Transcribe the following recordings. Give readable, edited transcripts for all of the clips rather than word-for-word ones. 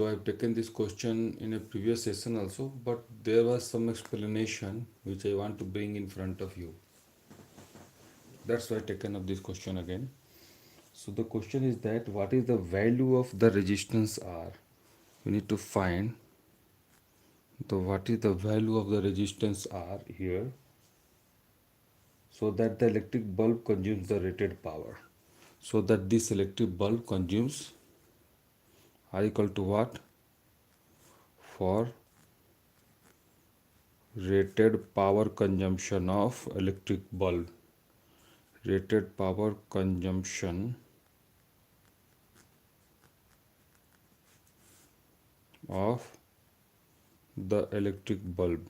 though I've taken this question in a previous session also, but there was some explanation which I want to bring in front of you. That's why I taken up this question again. So the question is that what is the value of the resistance R? We need to find the what is the value of the resistance R here, so that the electric bulb consumes the rated power. So that this electric bulb consumes R equal to what? For rated power consumption of electric bulb. Rated power consumption of the electric bulb.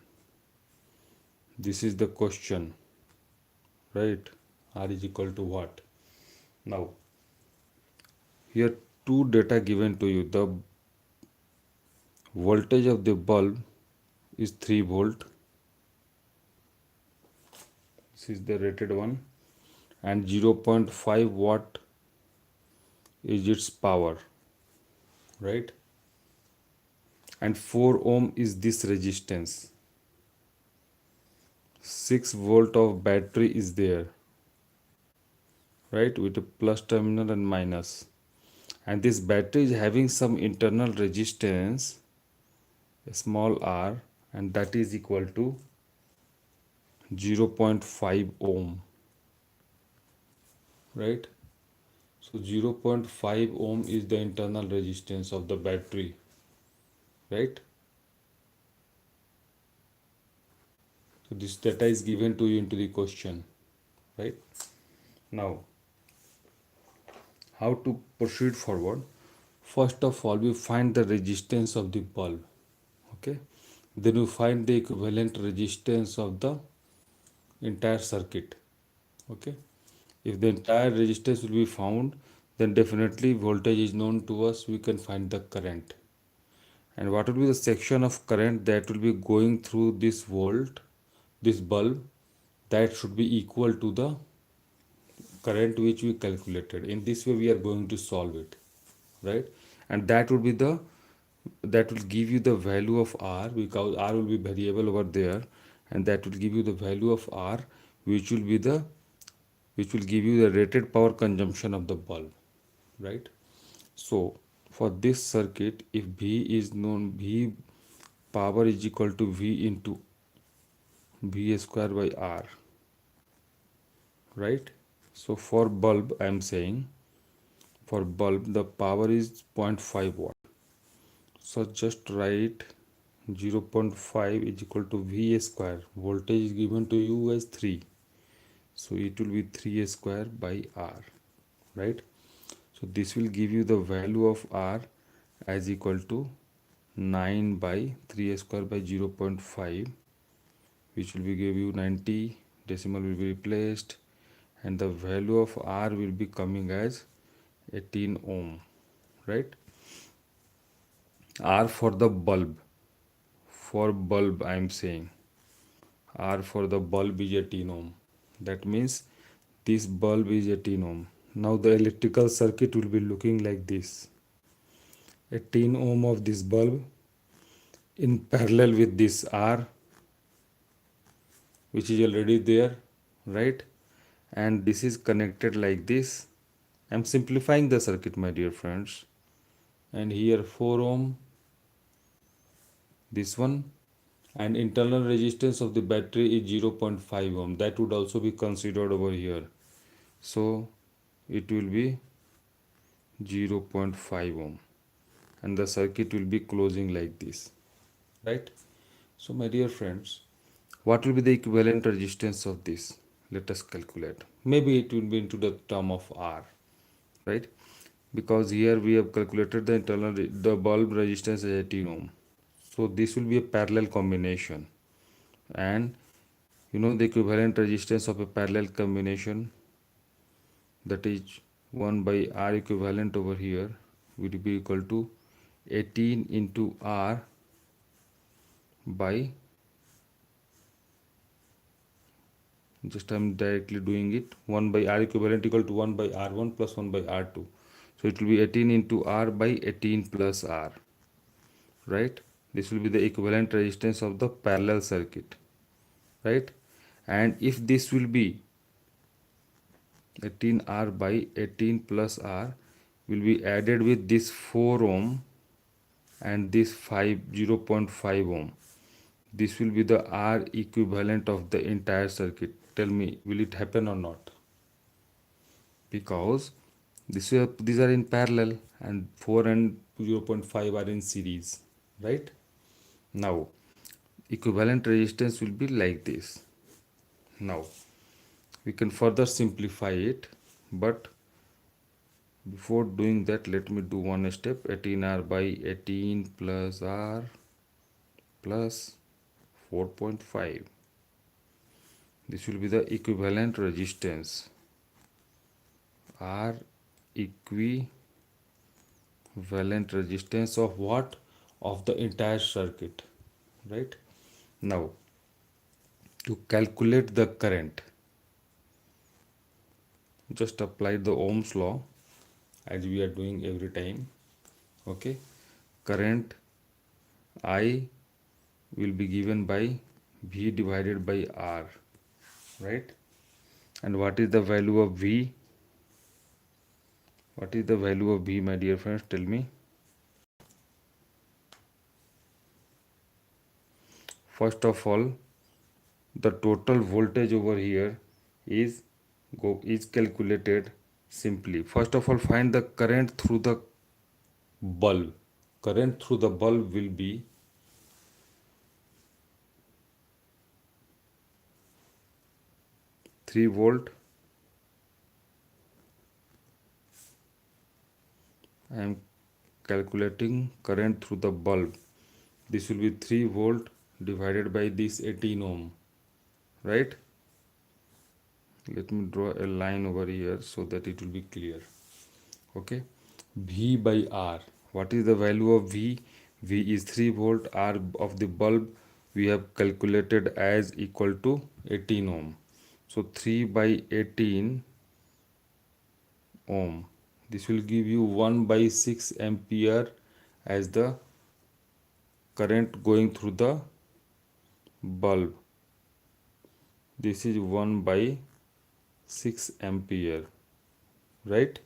This is the question, right? R is equal to what? Now, here two data given to you. The voltage of the bulb is 3 volt. This is the rated one, and 0.5 watt is its power, right? And 4 ohm is this resistance. 6 volt of battery is there, right, with a plus terminal and minus. And this battery is having some internal resistance, a small r, and that is equal to 0.5 ohm, right? So 0.5 ohm is the internal resistance of the battery, right? So this data is given to you into the question, right? Now, how to proceed forward? First of all, we find the resistance of the bulb, okay? Then we find the equivalent resistance of the entire circuit, okay? If the entire resistance will be found, then definitely voltage is known to us, we can find the current. And what will be the section of current that will be going through this this bulb, that should be equal to the current which we calculated. In this way we are going to solve it, right? And that would be the that will give you the value of R, because R will be variable over there, and that will give you the value of R, which will be the which will give you the rated power consumption of the bulb, right? So for this circuit, if V is known, V power is equal to V into V square by R, right? So for bulb, I am saying for bulb the power is 0.5 watt. So just write 0.5 is equal to V square. Voltage is given to you as 3. So it will be 3 square by R, right? So this will give you the value of R as equal to 9 by 3 square by 0.5, which will be give you 90, decimal will be replaced, and the value of R will be coming as 18 ohm, right? R for the bulb, I am saying R for the bulb is 18 ohm. That means this bulb is 18 ohm. Now the electrical circuit will be looking like this. 18 ohm of this bulb in parallel with this R, which is already there, right? And this is connected like this. I'm simplifying the circuit, my dear friends. And here 4 ohm, this one, and internal resistance of the battery is 0.5 ohm. That would also be considered over here. So it will be 0.5 ohm, and the circuit will be closing like this, right? So my dear friends, what will be the equivalent resistance of this? Let us calculate. Maybe it will be into the term of R, right? Because here we have calculated the the bulb resistance as 18 ohm. So this will be a parallel combination, and you know the equivalent resistance of a parallel combination, that is 1 by R equivalent over here will be equal to 18 into R by, just I'm directly doing it, 1 by R equivalent equal to 1 by R1 plus 1 by R2. So it will be 18 into R by 18 plus R. right? This will be the equivalent resistance of the parallel circuit, right? And if this will be 18R by 18 plus R will be added with this 4 ohm and this 0.5 ohm. This will be the R equivalent of the entire circuit. Tell me, will it happen or not? Because these are in parallel and 4 and 0.5 are in series, right? Now, equivalent resistance will be like this. Now, we can further simplify it, but before doing that, let me do one step. 18R by 18 plus R plus 4.5. This will be the equivalent resistance. R equivalent resistance of what? Of the entire circuit, right? Now, to calculate the current, just apply the Ohm's law as we are doing every time. Okay, current I will be given by V divided by R, right? And what is the value of V? What is the value of V, my dear friends? Tell me. First of all, the total voltage over here is calculated simply. First of all, find the current through the bulb. Current through the bulb will be 3 volt. I am calculating current through the bulb. This will be 3 volt divided by this 18 ohm, right? Let me draw a line over here so that it will be clear. Okay, V by R. What is the value of V? V is 3 volt. R of the bulb we have calculated as equal to 18 ohm. So 3 by 18 ohm. This will give you 1 by 6 ampere as the current going through the bulb. This is 1 by 6 ampere, right?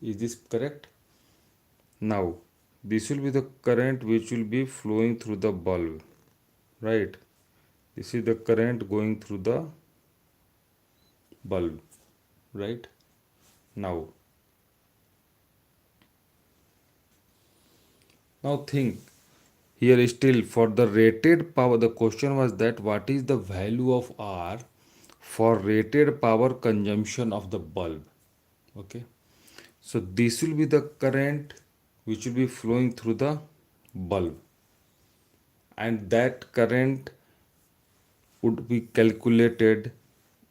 Is this correct? Now, this will be the current which will be flowing through the bulb, right? This is the current going through the bulb, right? Now think here still for the rated power. The question was that what is the value of R for rated power consumption of the bulb? Okay, so this will be the current which will be flowing through the bulb, and that current would be calculated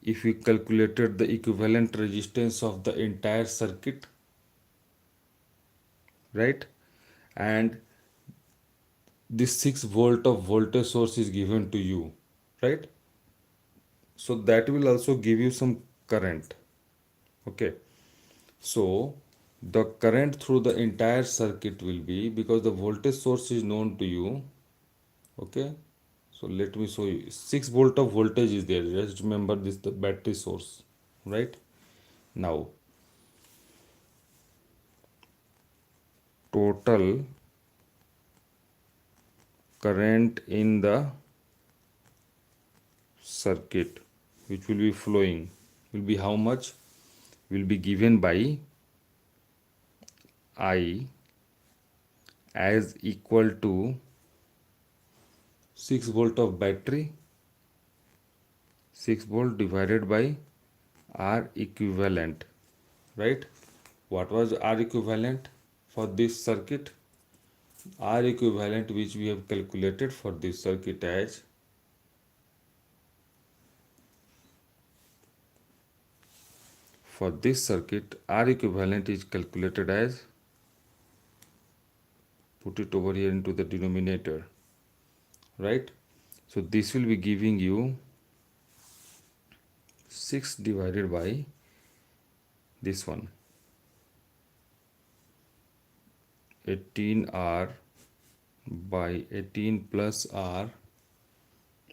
if we calculated the equivalent resistance of the entire circuit, right? And this 6 volt of voltage source is given to you, right? So that will also give you some current. Okay, so the current through the entire circuit will be, because the voltage source is known to you. Okay, so let me show you. 6 volt of voltage is there. Just remember this, the battery source, right? Now, total current in the circuit which will be flowing will be how much? Will be given by I as equal to 6 volt of battery, 6 volt divided by R equivalent, right? What was R equivalent for this circuit? R equivalent which we have calculated for this circuit as R equivalent is calculated as, put it over here into the denominator, right? So this will be giving you 6 divided by this one, 18R by 18 plus R,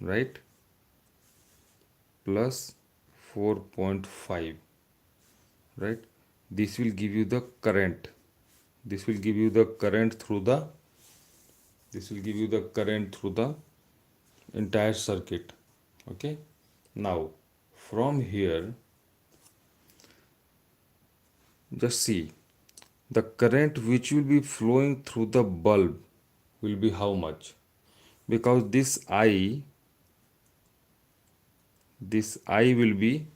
right, plus 4.5, right. This will give you the current. This will give you the current through the entire circuit. Okay. Now from here, just see the current which will be flowing through the bulb will be how much, because this I will be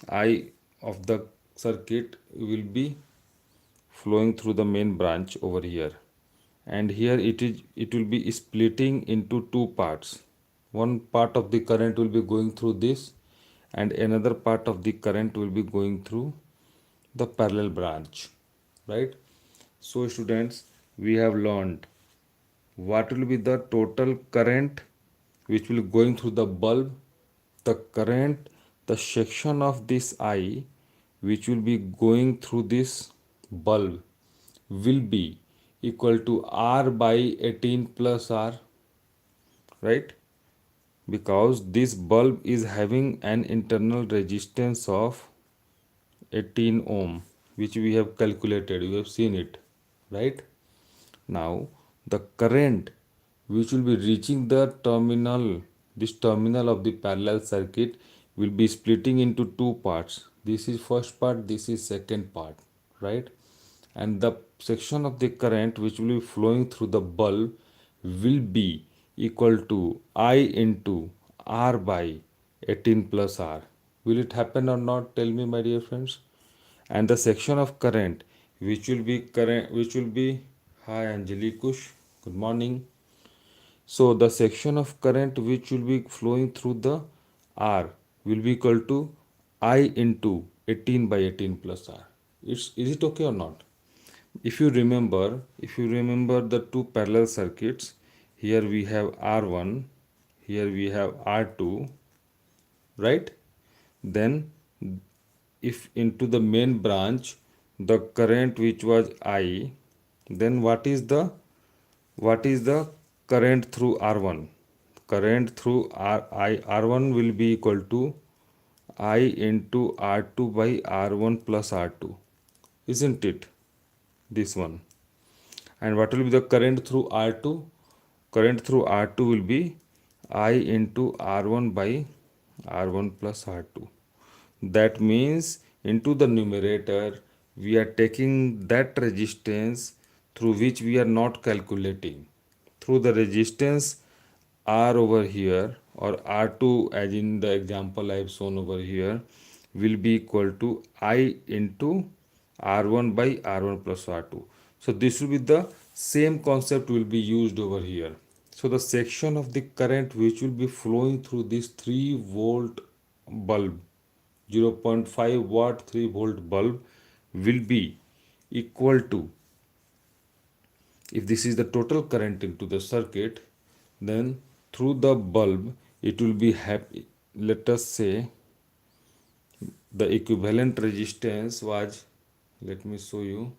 I of the circuit will be flowing through the main branch over here, and here it will be splitting into two parts. One part of the current will be going through this, and another part of the current will be going through the parallel branch, right. So students, we have learned what will be the total current which will going through the bulb. The current, the section of this I which will be going through this bulb will be equal to R by 18 plus R, right, because this bulb is having an internal resistance of 18 ohm, which we have calculated, you have seen it, right. Now the current which will be reaching the terminal, this terminal of the parallel circuit, will be splitting into two parts. This is first part, this is second part, right. And the section of the current which will be flowing through the bulb will be equal to I into R by 18 plus R. Will it happen or not? Tell me, my dear friends. And the section of current which will be hi Anjali Kush, good morning. So the section of current which will be flowing through the R will be equal to I into 18 by 18 plus R. Is it okay or not? If you remember the two parallel circuits, here we have R1, here we have R2, right. Then if into the main branch the current which was I, then what is the current through R1? Current through R1 will be equal to I into R2 by R1 plus R2, isn't it? This one. And what will be the current through R2? Current through R2 will be I into R1 by R1 plus R2. That means into the numerator we are taking that resistance through which we are not calculating. Through the resistance R over here, or R2 as in the example I have shown over here, will be equal to I into R1 by R1 plus R2. So this will be the same concept will be used over here. So the section of the current which will be flowing through this 3-volt bulb, 0.5 watt 3-volt bulb, will be equal to, if this is the total current into the circuit, then through the bulb it will be happy. Let us say the equivalent resistance was, let me show you,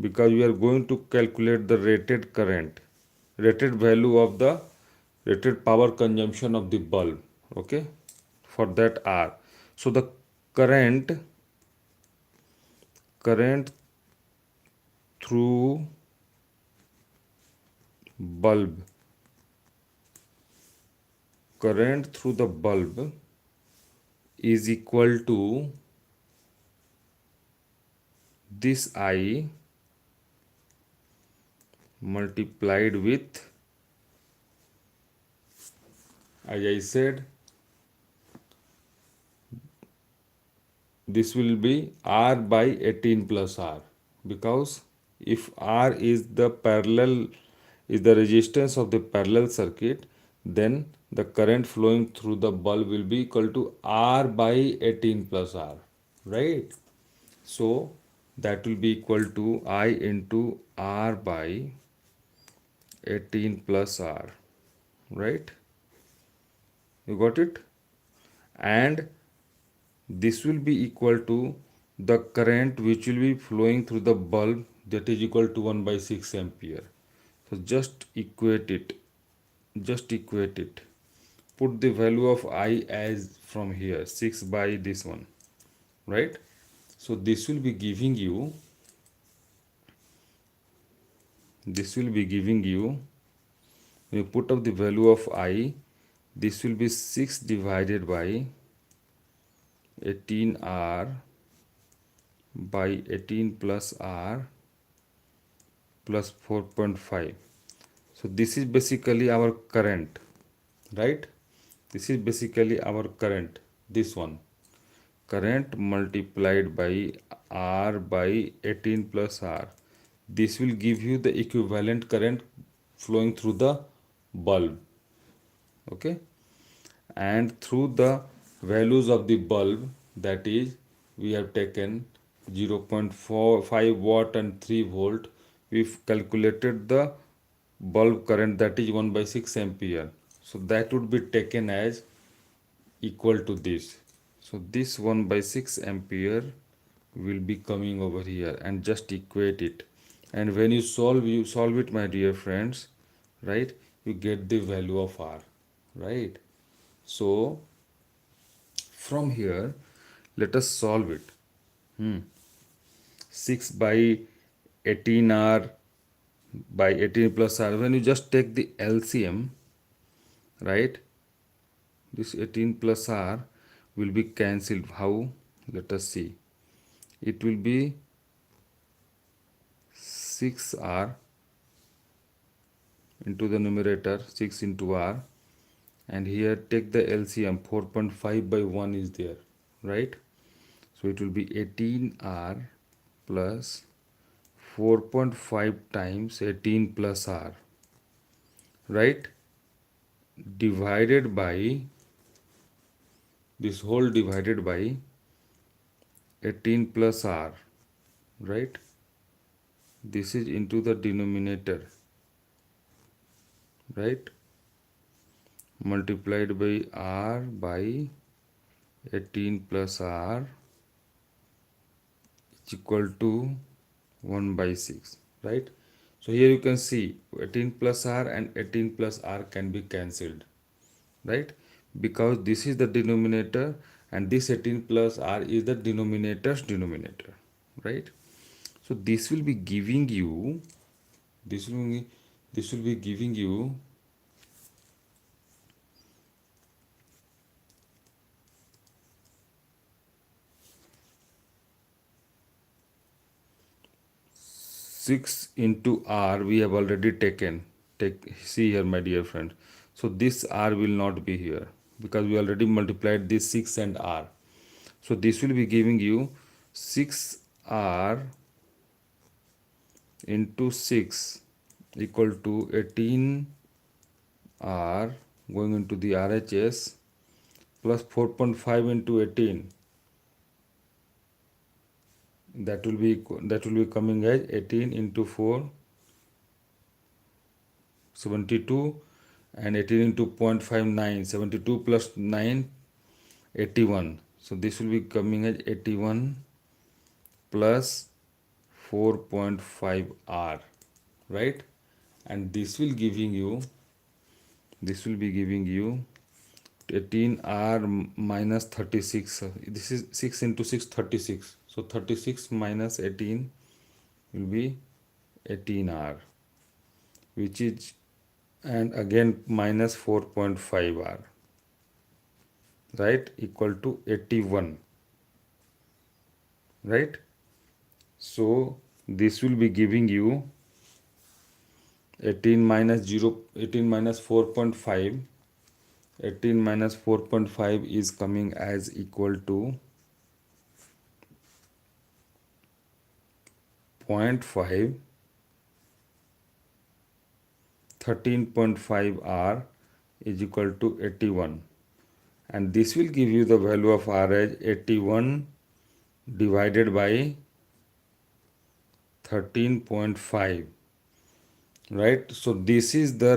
because we are going to calculate the rated current, rated value of the rated power consumption of the bulb, okay, for that R. So the current through bulb, current through the bulb is equal to this I multiplied with, as I said, this will be R by 18 plus R, because if R is the resistance of the parallel circuit, then the current flowing through the bulb will be equal to R by 18 plus R, right. So that will be equal to I into R by 18 plus R, right. You got it? And this will be equal to the current which will be flowing through the bulb, that is equal to 1 by 6 ampere. So just equate it, put the value of I as from here 6 by this one, right? So this will be giving you, when you put up the value of I, this will be 6 divided by 18R by 18 plus R plus 4.5. So this is basically our current, right? This is basically our current, this one. Current multiplied by R by 18 plus R. This will give you the equivalent current flowing through the bulb. Okay, and through the values of the bulb, that is, we have taken 0.45 watt and 3 volt, we've calculated the bulb current, that is 1 by 6 ampere. So that would be taken as equal to this. So this 1 by 6 ampere will be coming over here, and just equate it. And when you solve it, my dear friends, right, you get the value of R, right? So from here, let us solve it. 6 by 18R by 18 plus R. When you just take the LCM, right, this 18 plus R will be cancelled. How? Let us see. It will be 6R into the numerator, 6 into R, and here take the LCM, 4.5 by 1 is there, right? So it will be 18R plus 4.5 times 18 plus R, right, divided by this whole divided by 18 plus R, right? This is into the denominator, right, multiplied by R by 18 plus R is equal to 1 by 6, right? So here you can see 18 plus R and 18 plus R can be cancelled, right? Because this is the denominator and this 18 plus R is the denominator's denominator, right? So this will be giving you, this will be giving you 6 into R we have already taken. See here, my dear friend. So this R will not be here because we already multiplied this 6 and R. So this will be giving you 6R into 6 equal to 18R going into the RHS plus 4.5 into 18, that will be coming as 18 into 4, 72, and 18 into 0.59, 72 plus 9, 81. So this will be coming as 81 plus 4.5 R, right? And this will be giving you 18R minus 36. This is 6 into 6, 36. So 36 minus 18 will be 18R, which is, and again minus 4.5 R, right, equal to 81, right? So this will be giving you 18 minus 0, 18 minus 4.5, 18 minus 4.5 is coming as equal to 0.5, 13.5 R is equal to 81, and this will give you the value of R as 81 divided by 13.5, right? So this is the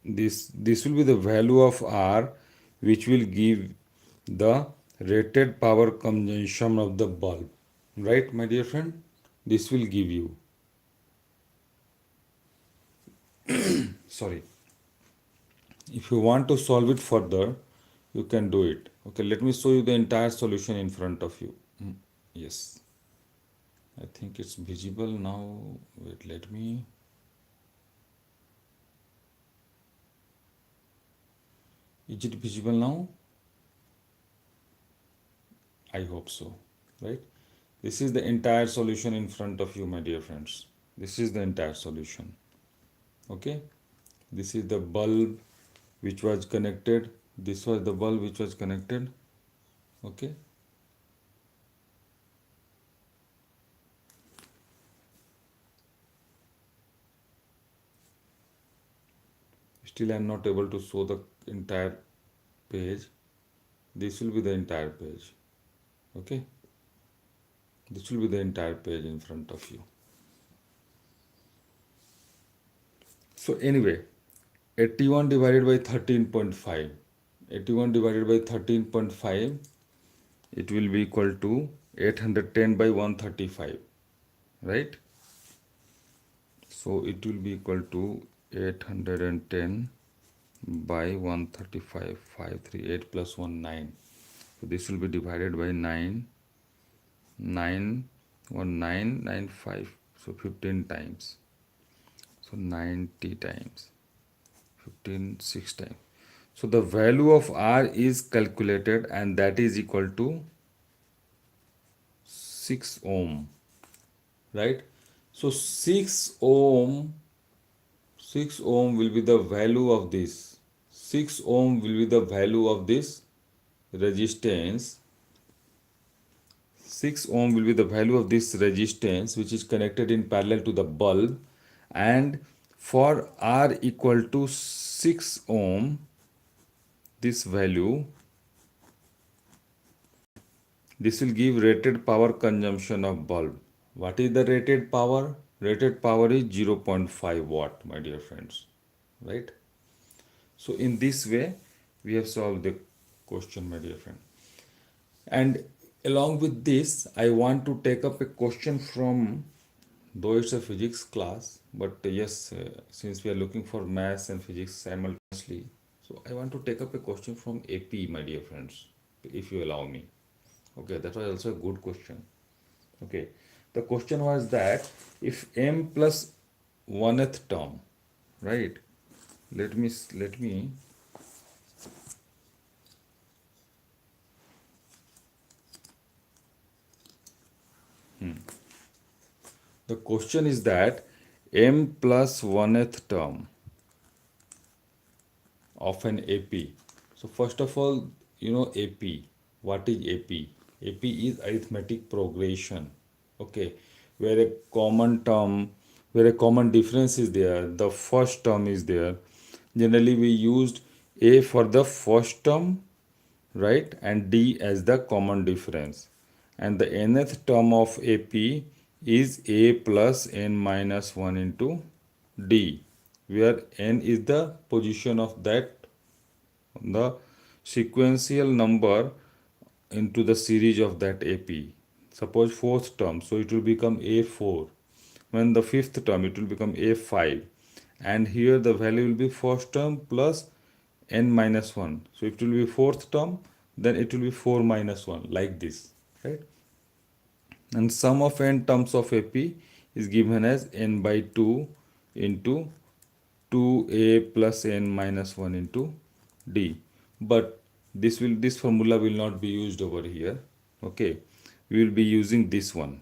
this will be the value of R which will give the rated power consumption of the bulb, right, my dear friend? This will give you, sorry, if you want to solve it further, you can do it. Okay, let me show you the entire solution in front of you. Yes, I think it's visible now. Wait, let me. Is it visible now? I hope so, right? This is the entire solution in front of you, my dear friends. This is the entire solution. Okay, this is the bulb which was connected. This was the bulb which was connected. Okay, still I am not able to show the entire page. This will be the entire page. Okay, this will be the entire page in front of you. So anyway, 81 divided by 13.5. 81 divided by 13.5, it will be equal to 810 by 135, right? So it will be equal to 810 by 135, 538 plus 1, 9. So this will be divided by 9, 9, 1, 9, 9, 5. So 15 times. So 90 times. 15, 6 times. So the value of R is calculated, and that is equal to 6 ohm, right? So 6 ohm will be the value of this. 6 ohm will be the value of this resistance. 6 ohm will be the value of this resistance which is connected in parallel to the bulb, and for R equal to 6 ohm, this value, this will give rated power consumption of bulb. What is the rated power? Rated power is 0.5 watt, my dear friends, right? So in this way, we have solved the question, my dear friend. And along with this, I want to take up a question from, though it's a physics class, but yes, since we are looking for maths and physics simultaneously, so I want to take up a question from AP, my dear friends, if you allow me. Okay, that was also a good question. Okay, the question was that if m plus 1th term, right? Let me the question is that m plus 1th term of an AP. So first of all, you know AP. What is AP? AP is arithmetic progression. Okay, where a common term, where a common difference is there, the first term is there. Generally, we used A for the first term, right, and D as the common difference. And the nth term of AP is A plus n minus 1 into D, where n is the position of that, the sequential number into the series of that AP. Suppose fourth term, so it will become A4. When the fifth term, it will become A5. And here the value will be first term plus n minus 1. So it will be fourth term, then it will be 4 minus 1, like this, right? And sum of n terms of AP is given as n by 2 into 2a plus n minus 1 into d. But this formula will not be used over here. Okay, we will be using this one,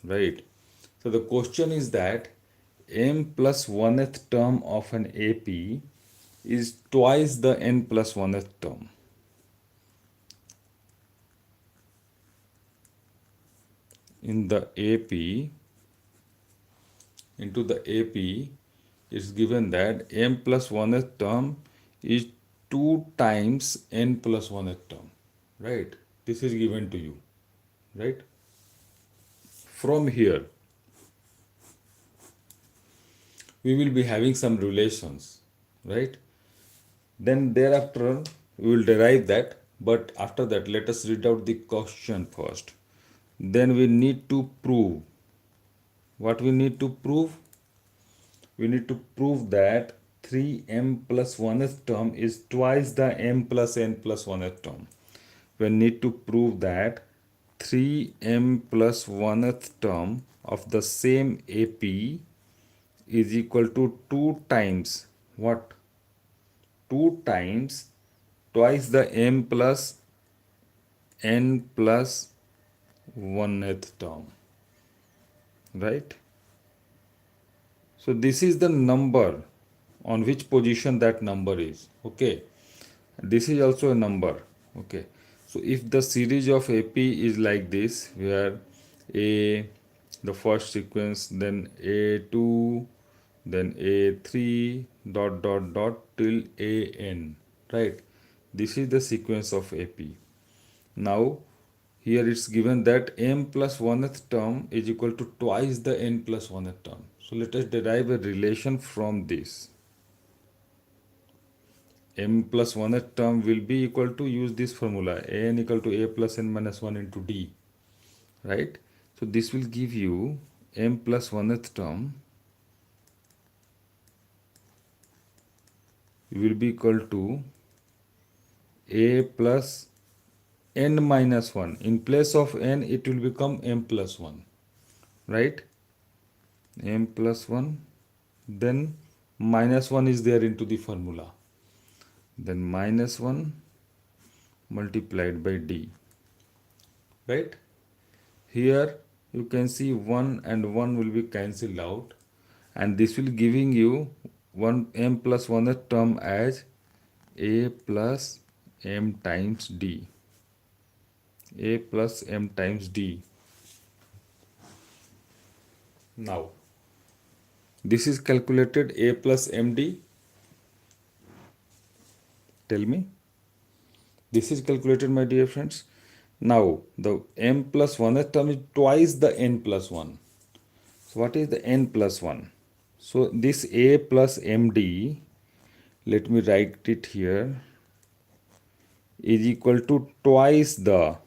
right? So the question is that m plus 1th term of an AP is twice the n plus 1th term. In the AP, into the AP, it's given that m plus 1th term is 2 times n plus 1th term, right? This is given to you, right? From here, we will be having some relations, right? Then thereafter, we will derive that. But after that, let us read out the question first. Then we need to prove. What we need to prove? We need to prove that 3m plus 1th term is twice the m plus n plus 1th term. We need to prove that 3m plus 1th term of the same AP is equal to 2 times what? 2 times twice the m plus n plus 1th term, right? So this is the number on which position that number is. Okay, this is also a number. Okay, so if the series of AP is like this, where a the first sequence, then a2, then a3 dot dot dot till an, right? This is the sequence of AP. Now here it's given that m plus 1th term is equal to twice the n plus 1th term. So let us derive a relation from this. M plus 1th term will be equal to, use this formula, n equal to a plus n minus 1 into d, right? So this will give you m plus 1th term will be equal to a plus n minus 1. In place of n, it will become m plus 1, right? M plus 1, then minus 1 is there into the formula, then minus 1 multiplied by d, right? Here you can see 1 and 1 will be cancelled out, and this will giving you 1 m plus 1 term as a plus m times d, a plus m times d. Now this is calculated a plus md. Tell me, this is calculated, my dear friends. Now the m plus 1 term is twice the n plus 1. So what is the n plus 1? So this a plus md, let me write it here, is equal to twice the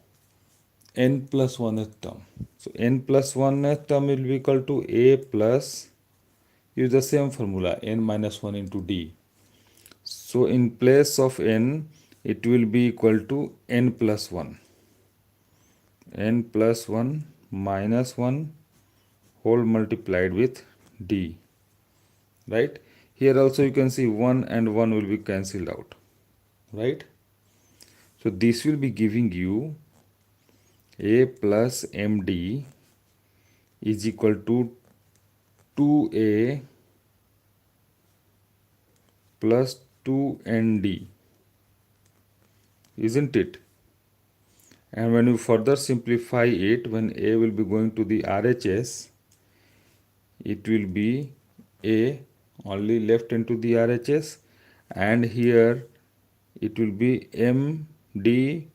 n plus 1th term. So n plus 1th term will be equal to a plus, use the same formula, n minus 1 into d. So in place of n, it will be equal to n plus 1. N plus 1 minus 1 whole multiplied with d, right? Here also you can see 1 and 1 will be cancelled out, right? So this will be giving you a plus md is equal to 2a plus 2nd, isn't it? And when you further simplify it, when a will be going to the RHS, it will be a only left into the RHS, and here it will be md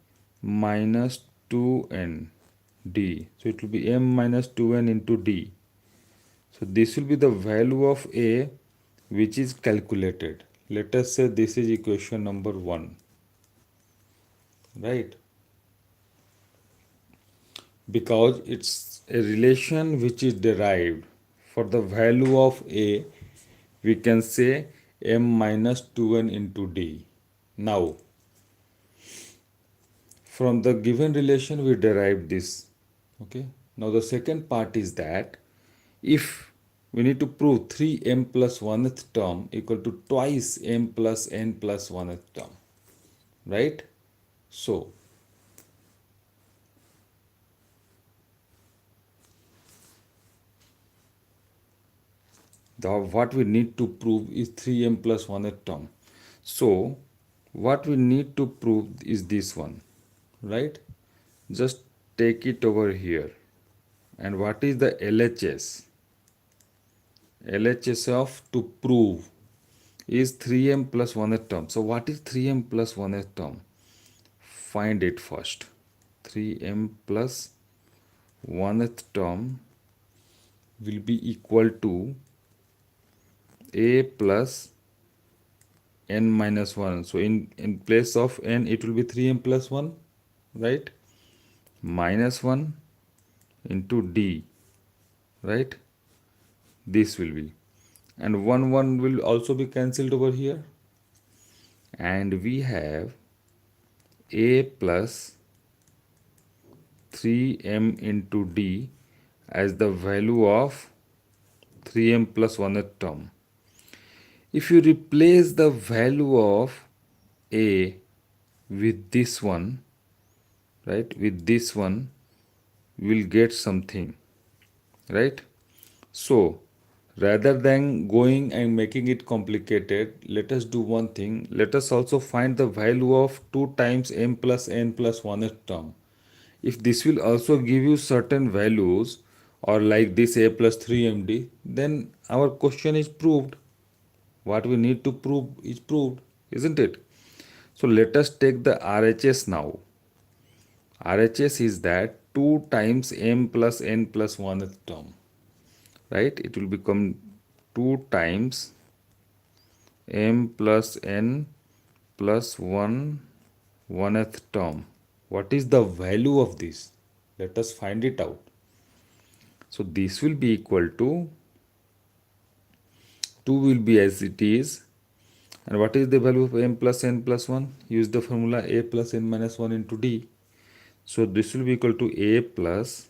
minus 2n d. So it will be m minus 2n into d. So this will be the value of a which is calculated. Let us say this is equation number 1, right? Because it's a relation which is derived. For the value of a, we can say m minus 2n into d. Now from the given relation we derived this. Okay, now the second part is that if we need to prove 3m plus 1th term equal to twice m plus n plus 1th term, right? So what we need to prove is 3m plus 1th term. So what we need to prove is this one, right? Just take it over here. And what is the LHS? LHS of to prove is 3m plus 1th term. So what is 3m plus 1th term? Find it first. 3m plus 1th term will be equal to a plus n minus 1. So in place of n it will be 3m plus 1, right? Minus 1 into d, right? This will be, and 1 will also be cancelled over here, and we have a plus 3m into d as the value of 3m plus 1th term. If you replace the value of a with this one, right, with this one, we will get something, right? So rather than going and making it complicated, let us do one thing. Let us also find the value of 2 times m plus n plus 1th term. If this will also give you certain values, or like this a plus 3md, then our question is proved. What we need to prove is proved, isn't it? So let us take the RHS now. RHS is that 2 times m plus n plus 1th term, right? It will become 2 times m plus n plus 1th term. What is the value of this? Let us find it out. So this will be equal to 2 will be as it is. And what is the value of m plus n plus 1? Use the formula a plus n minus 1 into d. So this will be equal to a plus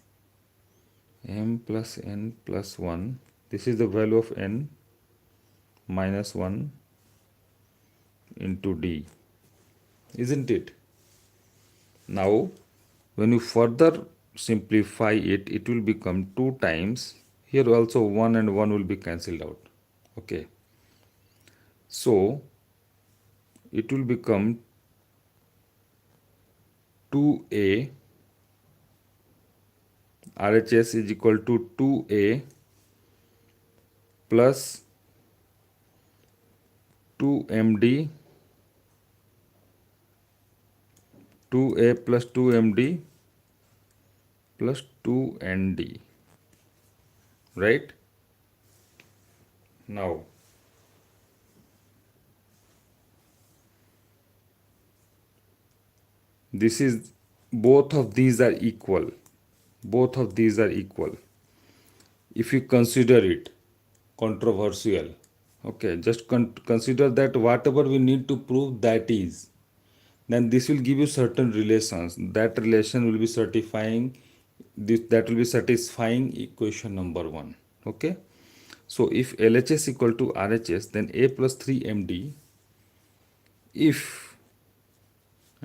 m plus n plus 1. This is the value of n minus 1 into d, isn't it? Now when you further simplify it, it will become 2 times, here also 1 and 1 will be cancelled out. Okay, so it will become 2a, RHS is equal to 2a plus 2md, 2a plus 2md plus 2nd, right? Now this is, both of these are equal, both of these are equal. If you consider it controversial, okay, just consider that whatever we need to prove, that is, then this will give you certain relations. That relation will be certifying this, that will be satisfying equation number 1. Okay, so if LHS equal to RHS, then a plus 3md, if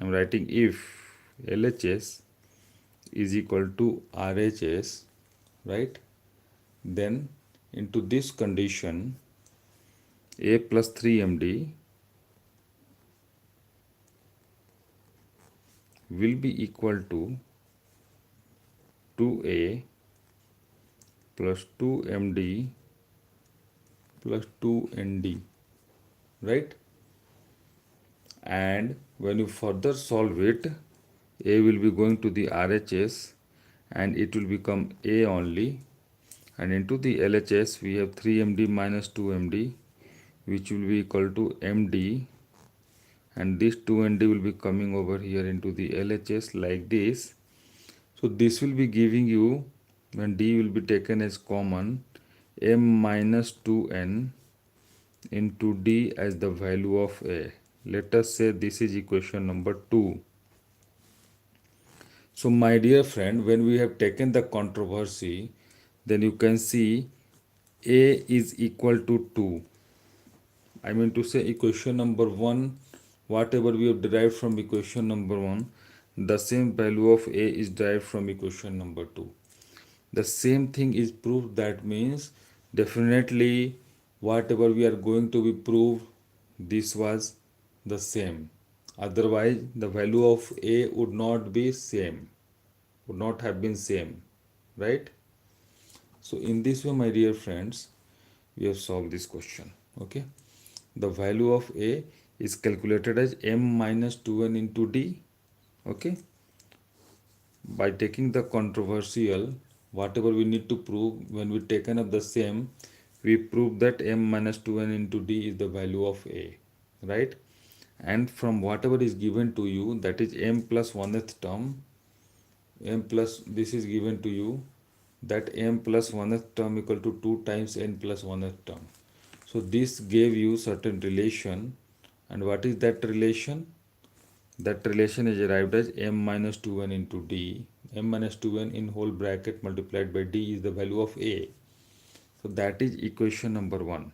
I'm writing if LHS is equal to RHS, right, then into this condition a plus 3md will be equal to 2a plus 2md plus 2nd, right? And when you further solve it, a will be going to the RHS and it will become a only, and into the LHS we have 3md minus 2md, which will be equal to md, and this 2nd will be coming over here into the LHS like this. So this will be giving you, when d will be taken as common, m minus 2n into d as the value of a. Let us say this is equation number 2. So my dear friend, when we have taken the controversy, then you can see a is equal to 2. I mean to say equation number 1, whatever we have derived from equation number 1, the same value of a is derived from equation number 2. The same thing is proved. That means definitely whatever we are going to be proved, this was the same. Otherwise the value of a would not be same, would not have been same, right? So in this way, my dear friends, we have solved this question. Okay, the value of a is calculated as m minus 2n into d. Okay, by taking the controversial, whatever we need to prove, when we taken up the same, we prove that m minus 2n into d is the value of a. right? And from whatever is given to you, that is m plus 1th term, m plus this is given to you, that m plus 1th term equal to 2 times n plus 1th term. So this gave you certain relation, and what is that relation? That relation is derived as m minus 2n into d. M minus 2n in whole bracket multiplied by d is the value of a. So that is equation number 1.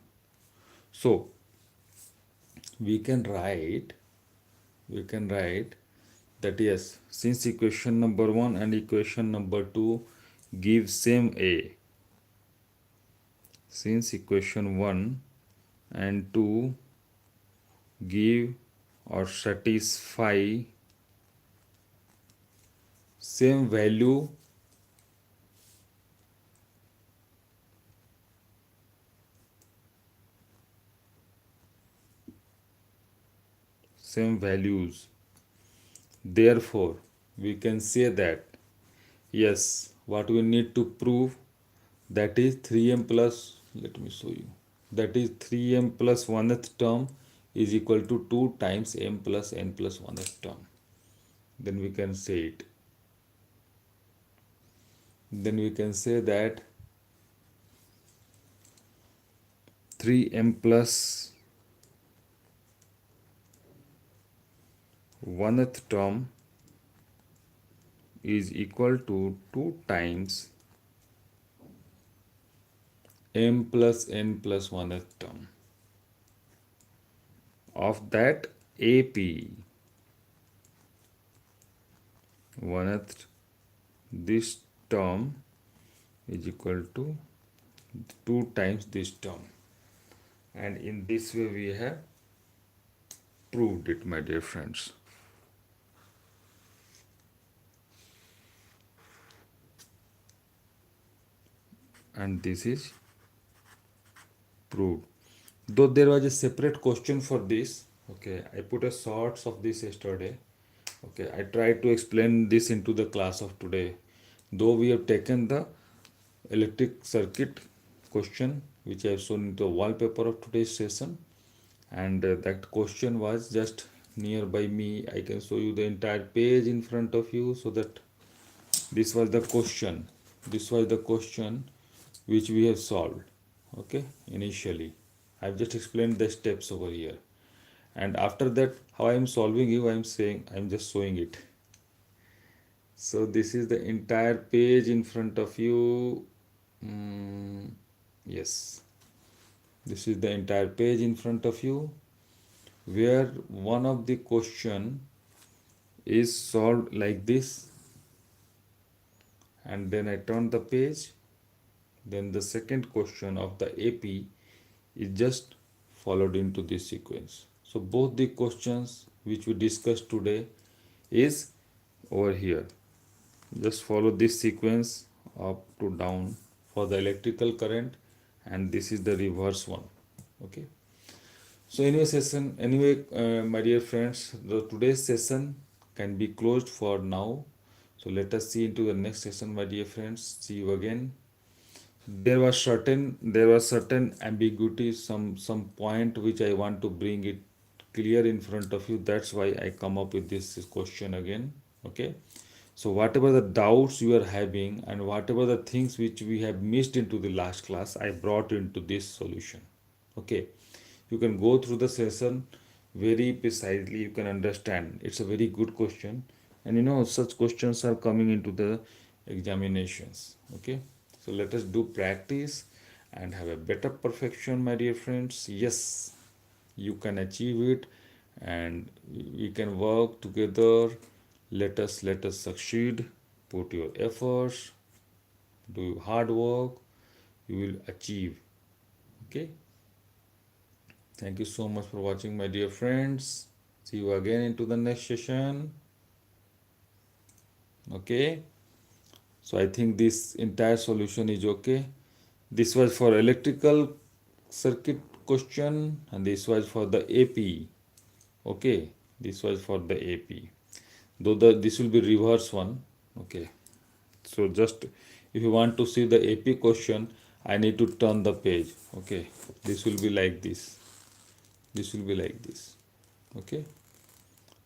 So we can write that yes, since equation number 1 and equation number 2 give same a, since equation 1 and 2 give or satisfy same value, same values, therefore we can say that yes, what we need to prove, that is 3m plus, let me show you, that is 3m plus 1th term is equal to 2 times m plus n plus 1th term. Then we can say it. Then we can say that 3m plus 1th term is equal to 2 times m plus n plus 1th term. Of that AP, 1th, this term is equal to 2 times this term. And in this way we have proved it, my dear friends. And this is proved. Though there was a separate question for this, okay, I put a shorts of this yesterday. Okay, I tried to explain this into the class of today. Though we have taken the electric circuit question, which I have shown into the wallpaper of today's session, and that question was just nearby me. I can show you the entire page in front of you, so that this was the question. This was the question which we have solved. Okay, initially I've just explained the steps over here, and after that how I am solving you, I am saying, I am just showing it. So this is the entire page in front of you. Yes, this is the entire page in front of you, where one of the question is solved like this, and then I turn the page, then the second question of the AP is just followed into this sequence. So both the questions which we discussed today is over here. Just follow this sequence up to down for the electrical current, and this is the reverse one. Okay. So my dear friends, the today's session can be closed for now. So let us see into the next session, my dear friends. See you again. There was certain ambiguity, some point which I want to bring it clear in front of you. That's why I come up with this question again. Okay. So whatever the doubts you are having and whatever the things which we have missed into the last class, I brought into this solution. Okay. You can go through the session very precisely, you can understand. It's a very good question, and such questions are coming into the examinations. Okay, so let us do practice and have a better perfection, my dear friends. Yes, you can achieve it, and we can work together. Let us succeed. Put your efforts, do hard work, you will achieve. Okay, thank you so much for watching, my dear friends. See you again into the next session. Okay, so I think this entire solution is okay. This was for electrical circuit question, and this was for the AP. Okay, this was for the AP, though this will be reverse one. Okay, so just if you want to see the AP question, I need to turn the page. Okay, this will be like this, this will be like this. Okay,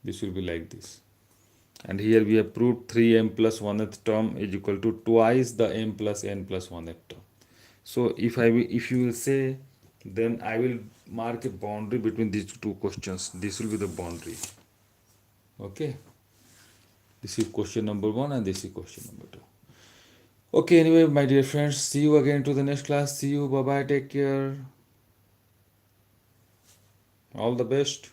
this will be like this. And here we have proved 3m plus 1th term is equal to twice the m plus n plus 1th term. So if you will say, then I will mark a boundary between these two questions. This will be the boundary. Okay, this is question number 1 and this is question number 2. Okay, anyway, my dear friends, see you again to the next class. See you, bye bye, take care, all the best.